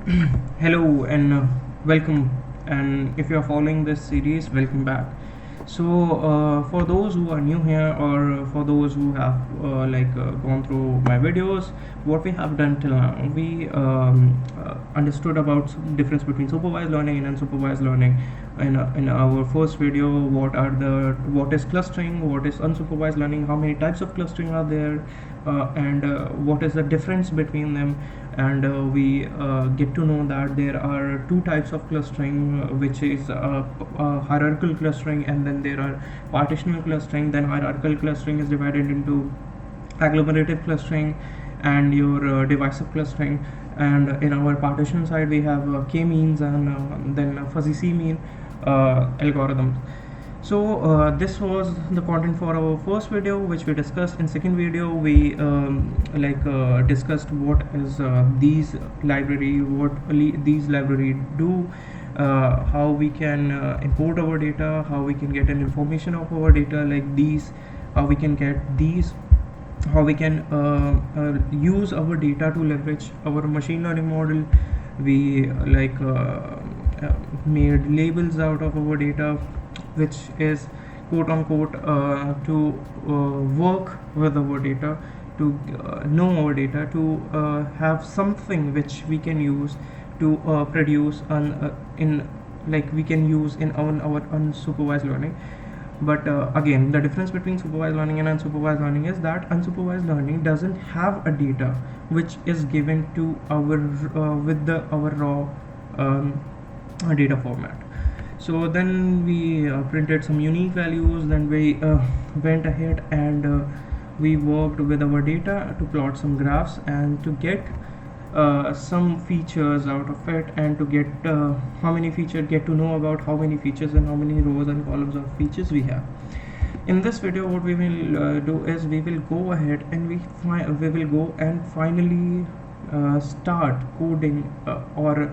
Hello and welcome. And if you are following this series, welcome back. For those who are new here, or for those who have gone through my videos, what we have done till now, we understood about difference between supervised learning and unsupervised learning. In our first video, what is clustering, what is unsupervised learning, how many types of clustering are there, and what is the difference between them. And we get to know that there are two types of clustering, which is hierarchical clustering, and then there are partitional clustering. Then hierarchical clustering is divided into agglomerative clustering and your divisive clustering. And in our partition side, we have k-means and then fuzzy c-mean algorithms. This was the content for our first video, which we discussed. In second video, we discussed what is these library, these library do, how we can import our data, how we can get an information of our data like these, how we can get these, how we can use our data to leverage our machine learning model. We made labels out of our data, which is quote unquote to work with our data, to know our data, to have something which we can use to produce in like we can use in our unsupervised learning. But again, the difference between supervised learning and unsupervised learning is that unsupervised learning doesn't have a data which is given to our our raw data format. So then we printed some unique values. Then we went ahead and we worked with our data to plot some graphs and to get some features out of it, and to get get to know about how many features and how many rows and columns of features we have. In this video, what we will do is we will go ahead and we will go and finally start coding or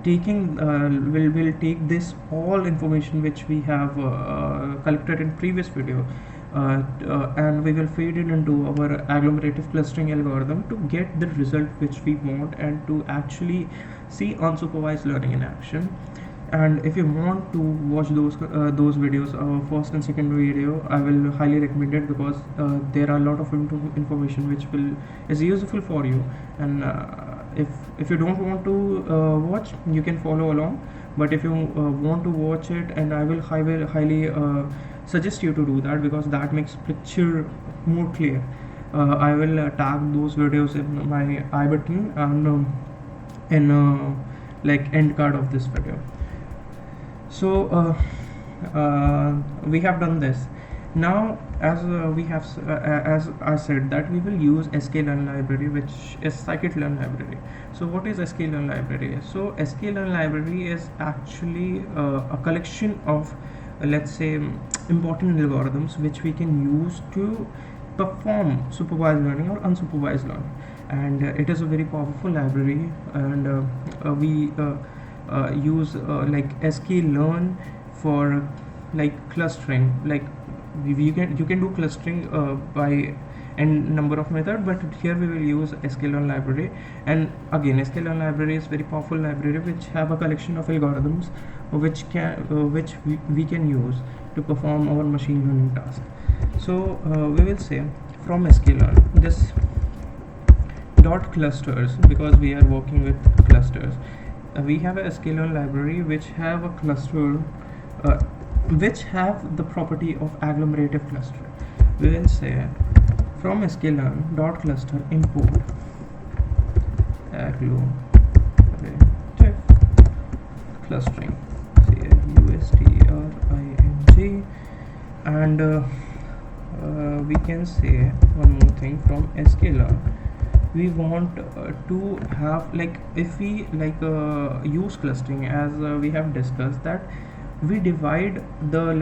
taking will take this all information which we have collected in previous video, and we will feed it into our agglomerative clustering algorithm to get the result which we want, and to actually see unsupervised learning in action. And if you want to watch those videos, first and second video, I will highly recommend it, because there are a lot of information which is useful for you. And if you don't want to watch, you can follow along. But if you want to watch it, and I will highly suggest you to do that, because that makes picture more clear. I will tag those videos in my I button and in end card of this video. We have done this. Now, as as I said, that we will use sklearn library, which is scikit-learn library. So what is sklearn library? So sklearn library is actually a collection of let's say important algorithms which we can use to perform supervised learning or unsupervised learning. And it is a very powerful library, and we use sklearn for clustering. You can do clustering by n number of method, but here we will use sklearn library. And again, sklearn library is very powerful library which have a collection of algorithms which we can use to perform our machine learning task. So we will say from sklearn this dot clusters, because we are working with clusters. We have a sklearn library which have a cluster which have the property of agglomerative cluster. We will say from sklearn dot cluster import agglomerative clustering, USTRING, and we can say one more thing. From sklearn, we want to have, if we use clustering, as we have discussed, that we divide the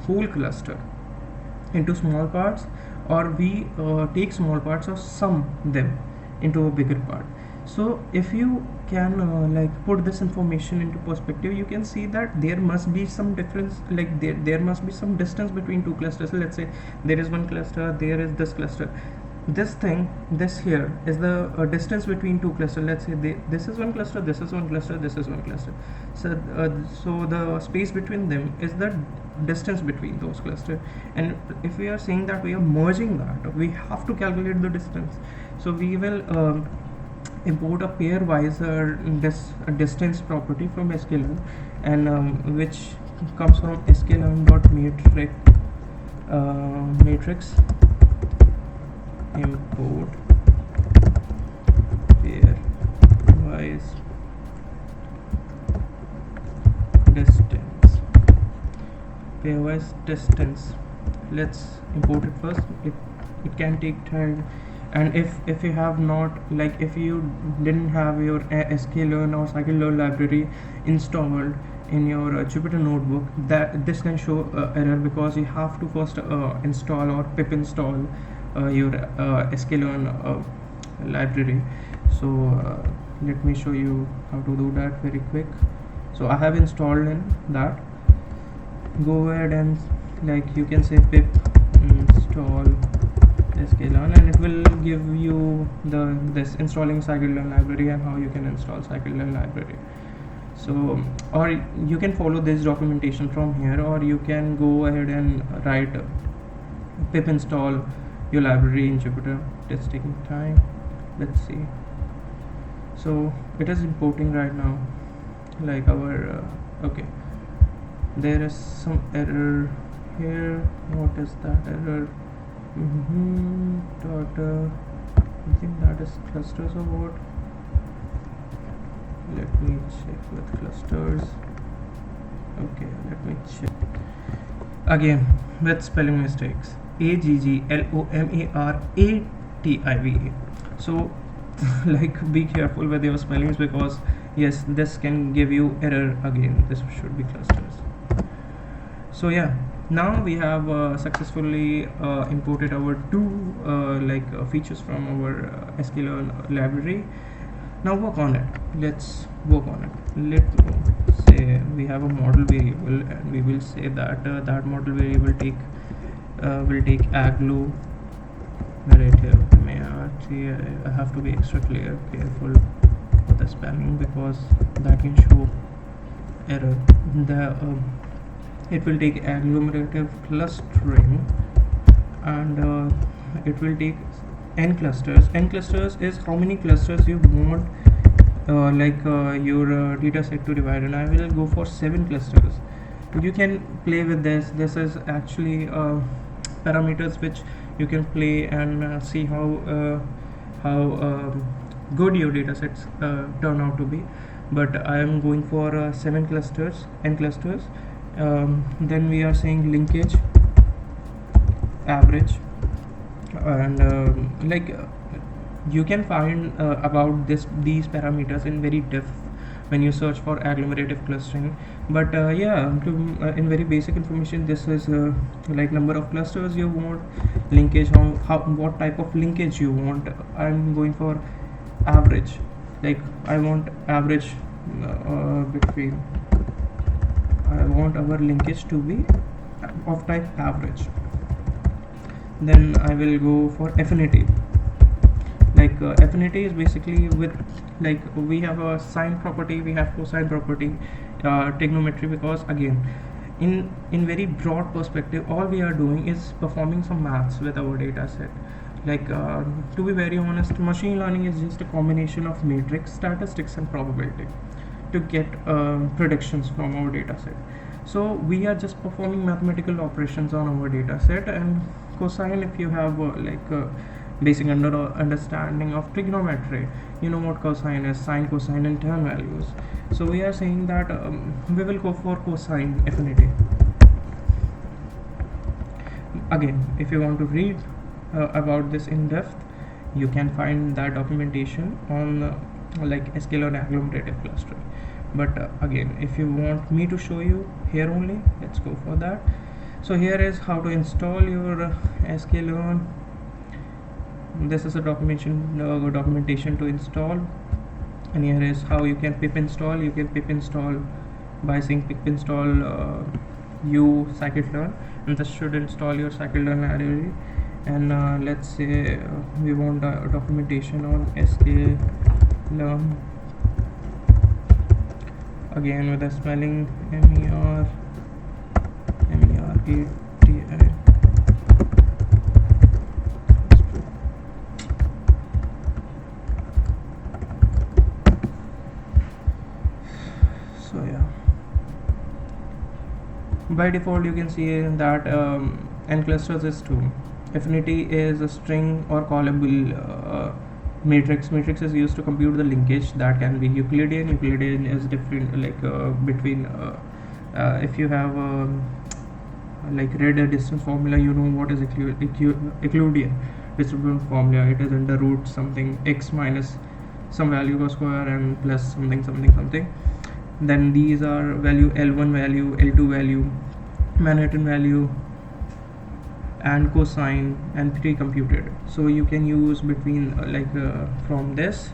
whole cluster into small parts, or we take small parts or sum them into a bigger part. So if you can put this information into perspective, you can see that there must be some difference, there must be some distance between two clusters. Let's say there is one cluster, there is this cluster. this here is the distance between two clusters. Let's say this is one cluster, this is one cluster, this is one cluster. So the space between them is the distance between those clusters, and if we are saying that we are merging that, we have to calculate the distance. So we will import a pairwise distance property from sklearn, and which comes from sklearn.matrix matrix import pairwise distance. Pairwise distance, let's import it first. It can take time, and if you have not, like if you didn't have your sklearn or scikit-learn library installed in your Jupyter notebook, that this can show error, because you have to first install or pip install your sklearn library. So let me show you how to do that very quick. So I have installed in that. Go ahead and, like, you can say pip install sklearn, and it will give you this installing scikit-learn library and how you can install scikit-learn library. So, or you can follow this documentation from here, or you can go ahead and write pip install your library in Jupyter. It's taking time. Let's see. So it is importing right now, like our okay, there is some error here. What is that error? I think that is clusters or what. Let me check with clusters. Okay, let me check again with spelling mistakes. AGGLOMARATIVA. So like, be careful with your spellings, because yes, this can give you error again. This should be clusters. So yeah, now we have successfully imported our two features from our sklearn library. Now work on it. Let's work on it. Let's say we have a model variable, and we will say that that model variable will take agglomerative. I have to be extra careful with the spelling, because that can show error. It will take agglomerative clustering, and it will take n clusters. N clusters is how many clusters you want your data set to divide, and I will go for 7 clusters. You can play with this. This is actually parameters which you can play and see how good your data sets turn out to be. But I am going for 7 clusters, n clusters. Then we are saying linkage average, and you can find about these parameters in very depth when you search for agglomerative clustering. But in very basic information, this is like number of clusters you want, linkage, what type of linkage you want. I'm going for average, like I want average between. I want our linkage to be of type average. Then I will go for affinity. Affinity is basically with, like, we have a sine property, we have cosine property, trigonometry, because again, in very broad perspective, all we are doing is performing some maths with our data set. To be very honest, machine learning is just a combination of matrix, statistics, and probability to get predictions from our data set. So we are just performing mathematical operations on our data set. And cosine, if you have basic understanding of trigonometry, you know what cosine is: sine, cosine, and tan values. So we are saying that we will go for cosine affinity. Again, if you want to read about this in depth, you can find that documentation on sklearn agglomerative clustering. But again, if you want me to show you here only, let's go for that. So here is how to install your sklearn. This is a documentation to install, and here is how you can pip install. You can pip install by saying pip install scikit-learn, and this should install your scikit-learn library. And let's say we want documentation on sklearn, again with the spelling MERATI. So yeah, by default you can see that n clusters is 2. Affinity is a string or callable matrix. Matrix is used to compute the linkage that can be Euclidean. Euclidean is different, like between if you have like read a distance formula, you know what is Euclidean distribution formula. It is under root something x minus some value of square and plus something something something. Then these are value L1 value, L2 value, Manhattan value, and cosine, and pre-computed. So you can use between from this,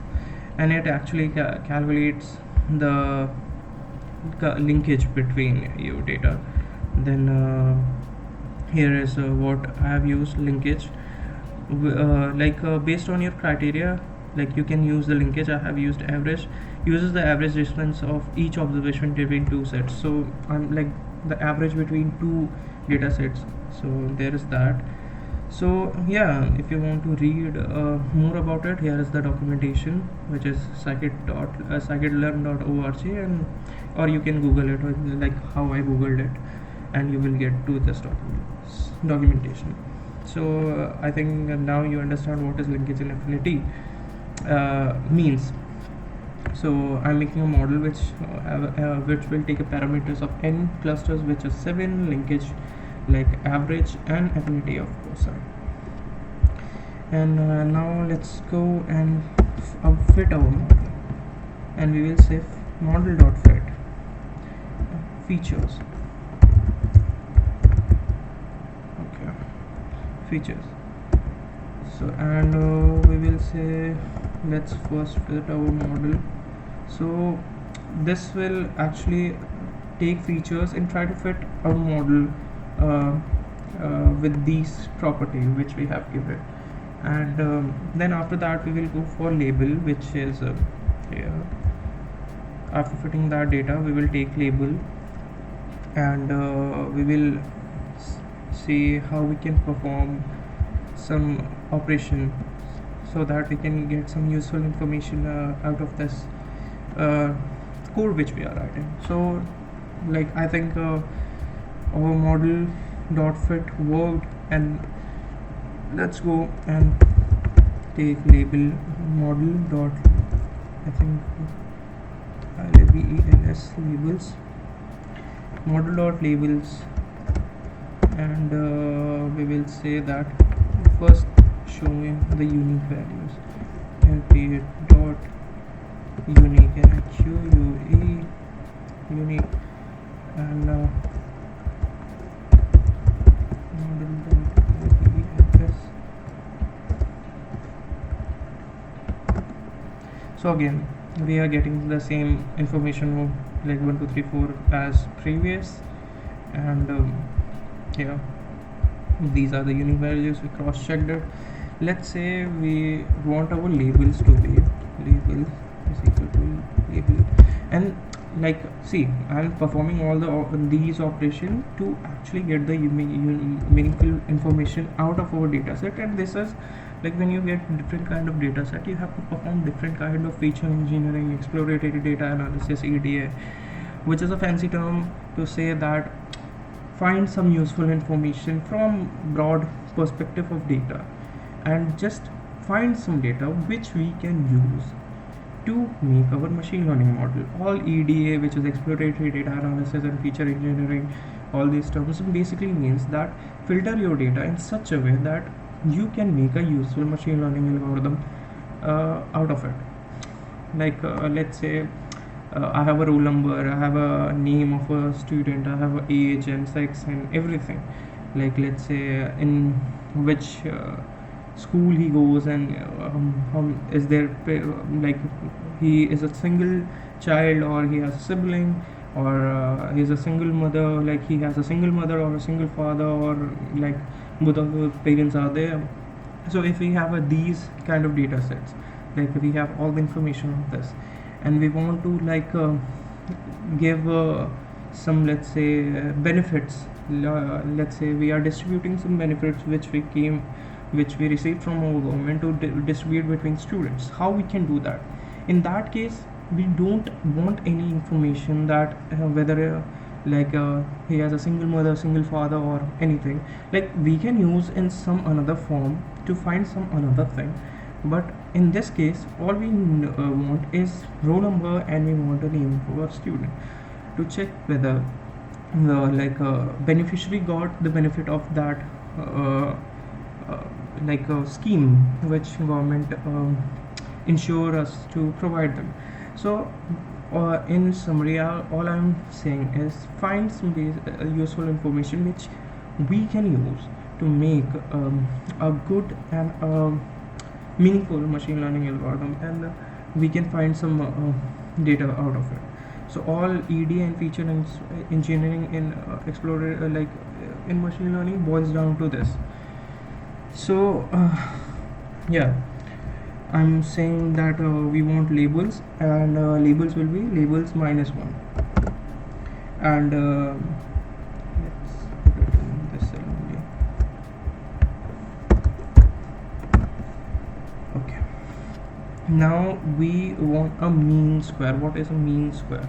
and it actually calculates the linkage between your data. Then here is what I have used linkage, based on your criteria. Like you can use the linkage. I have used average, uses the average distance of each observation between two sets. So I'm like the average between two data sets. So there is that. So yeah, if you want to read more about it, here is the documentation, which is scikit-learn.org, and or you can Google it, like how I googled it, and you will get to this documentation. So I think now you understand what is linkage and affinity means. So I'm making a model which will take a parameters of n clusters, which is 7, linkage like average, and affinity of cosine. And now let's go and fit our model, and we will say model.fit features. Okay, features. So and we will say, let's first fit our model. So this will actually take features and try to fit our model with these property which we have given. And then after that we will go for label, which is here. After fitting that data, we will take label, and we will see how we can perform some operation so that we can get some useful information out of this code which we are writing. So like I think our model dot fit worked, and let's go and take label model dot, I think labels, labels, model dot labels, and we will say that first showing the unique values, and period dot unique, and QUE unique, and model dot address. So again we are getting the same information like 1 2 3 4 as previous, and yeah, these are the unique values. We cross checked it. Let's say we want our labels to be label is equal to label, and like see, I'm performing all these operation to actually get the meaningful information out of our data set. And this is like when you get different kind of data set, you have to perform different kind of feature engineering, exploratory data analysis, EDA, which is a fancy term to say that find some useful information from broad perspective of data, and just find some data which we can use to make our machine learning model. All EDA, which is exploratory data analysis and feature engineering, all these terms basically means that filter your data in such a way that you can make a useful machine learning algorithm out of it. Like let's say I have a roll number, I have a name of a student, I have a age and sex and everything. Like let's say in which school he goes, and is there like he is a single child, or he has a sibling, or he's a single mother, like he has a single mother or a single father, or like both of the parents are there. So if we have these kind of data sets, like we have all the information of this, and we want to give some, let's say, benefits. Let's say we are distributing some benefits which we received from our government to distribute between students. How we can do that? In that case, we don't want any information that whether he has a single mother, single father, or anything. Like, we can use in some another form to find some another thing, but in this case all we want is roll number, and we want a name for a student to check whether the beneficiary got the benefit of that scheme which government ensure us to provide them. So in summary, all I'm saying is find some useful information which we can use to make a good and meaningful machine learning algorithm, and we can find some data out of it. So all EDA and feature engineering in in machine learning boils down to this. So yeah, I'm saying that we want labels, and labels will be labels -1, and let's put it in this cell only. Okay, now we want a mean square. What is a mean square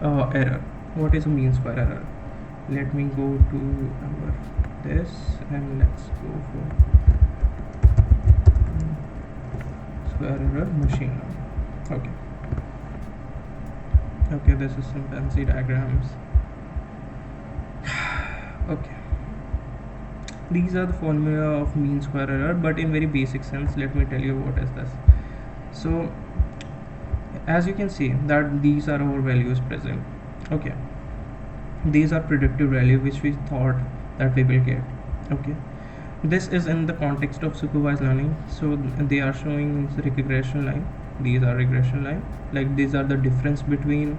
error? What is a mean square error? Let me go to this, and let's go for square error machine learning. Okay, this is some fancy diagrams. Okay, these are the formula of mean square error, but in very basic sense, let me tell you what is this. So as you can see that these are our values present. Okay, these are predicted value which we thought that we will get. Okay, this is in the context of supervised learning, so they are showing regression line. These are regression line, like these are the difference between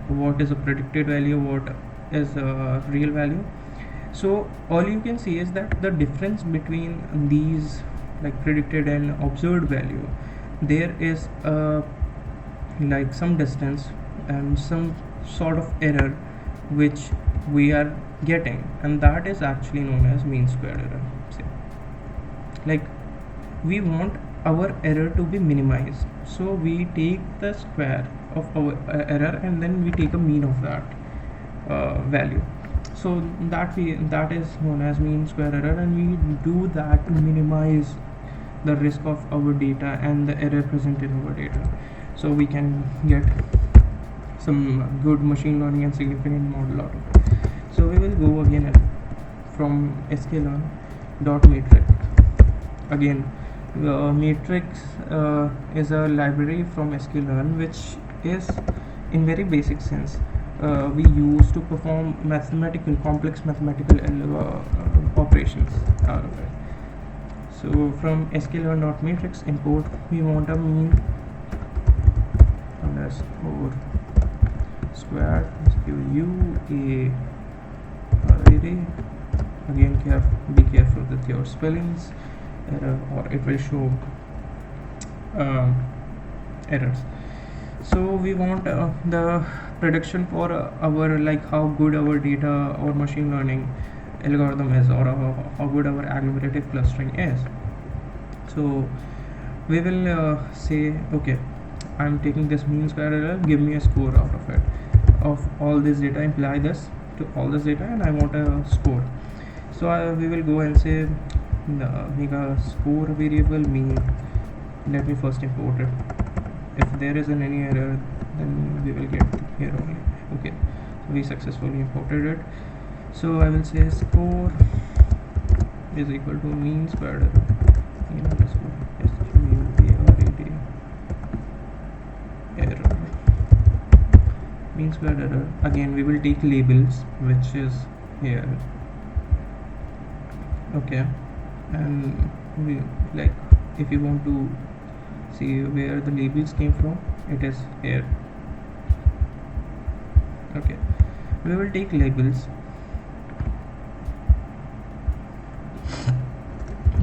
what is a predicted value, what is a real value. So all you can see is that the difference between these predicted and observed value, there is some distance and some sort of error which we are getting, and that is actually known as mean square error. We want our error to be minimized, so we take the square of our error and then we take a mean of that value. So that is known as mean square error, and we do that to minimize the risk of our data and the error present in our data, so we can get some good machine learning and significant model out of it. So we will go again from sklearn.matrix. Again, matrix is a library from sklearn, which is in very basic sense we use to perform complex mathematical operations out of it. So from sklearn.matrix import, we want a mean underscore square, u a array. Again, be careful with your spellings, or it will show errors. So we want the prediction for our how good our data or machine learning algorithm is, or how good our agglomerative clustering is. So we will say, okay, I'm taking this mean square error, give me a score out of it, of all this data, imply this to all this data, and I want a score. So we will go and say make a score variable mean. Let me first import it. If there isn't any error, then we will get here only. Okay, so we successfully imported it. So I will say score is equal to mean square error, mean underscore error, mean square error. Again, we will take labels, which is here. Okay, and we if you want to see where the labels came from, it is here. Okay, we will take labels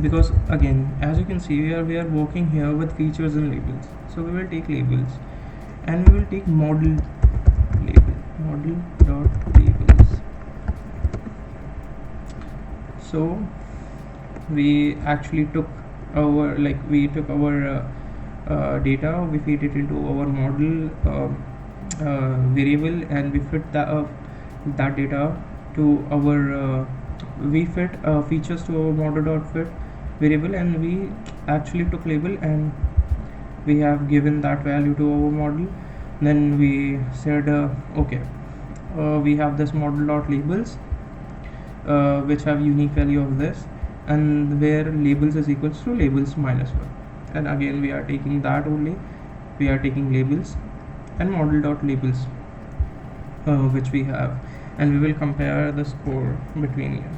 because again, as you can see, we are working here with features and labels. So we will take labels, and we will take model dot labels. So we actually took our data, we feed it into our model variable, and we fit that data to our we fit features to our model.fit variable, and we actually took label and we have given that value to our model. Then we said okay, we have this model.labels which have unique value of this, and where labels is equals to labels minus 1, and again we are taking that only, we are taking labels and model.labels which we have, and we will compare the score between here,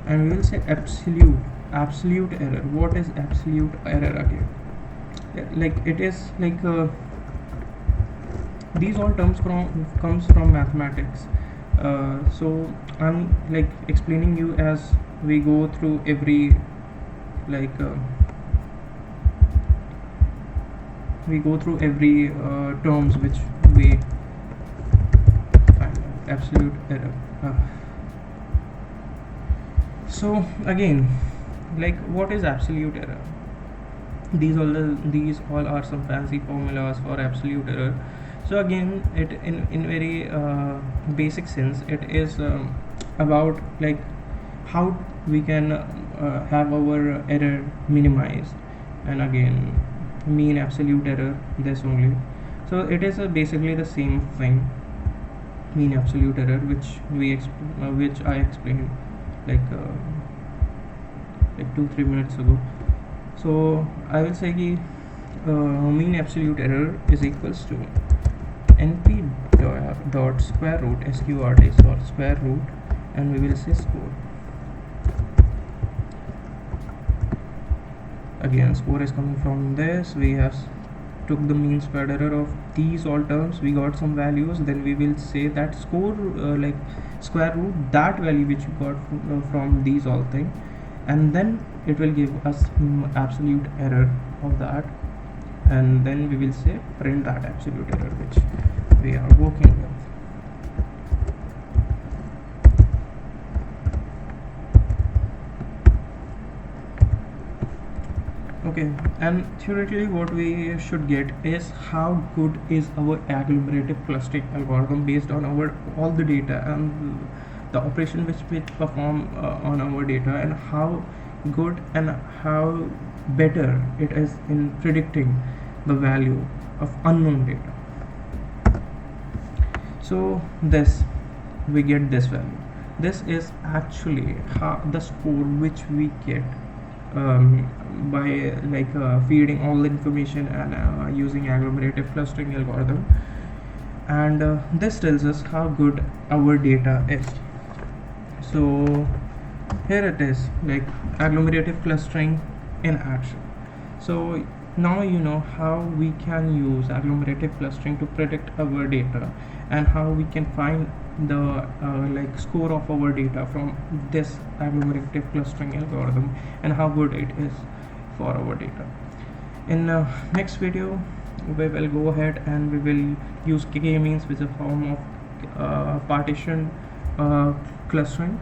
and we will say absolute error. What is absolute error again? Like it is like these all terms comes from mathematics. So I'm like explaining you as we go through every terms which we find out. Absolute error. So again, like what is absolute error? These all are some fancy formulas for absolute error. So again, it in very basic sense, it is about like how we can have our error minimized, and again mean absolute error, this only. So it is basically the same thing, mean absolute error, which I explained like 2-3 minutes ago. So I will say ki mean absolute error is equals to np dot square root sqrt dot square root, and we will say score. Again, score is coming from this. We have took the mean squared error of these all terms, we got some values, then we will say that score like square root that value which you got from these all things, and then it will give us absolute error of that, and then we will say print that absolute error which we are working with. Okay, and theoretically what we should get is how good is our agglomerative clustering algorithm based on all the data and the operation which we perform on our data, and how good and how better it is in predicting the value of unknown data. So this, we get this value. This is actually the score which we get by feeding all the information and using agglomerative clustering algorithm, and this tells us how good our data is. So here it is, like agglomerative clustering in action. So now you know how we can use agglomerative clustering to predict our data, and how we can find the score of our data from this agglomerative clustering algorithm, and how good it is for our data. In next video we will go ahead and we will use k-means, which is a form of partition clustering.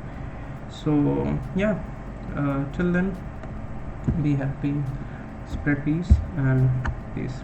So yeah, till then, be happy, spread peace, and peace.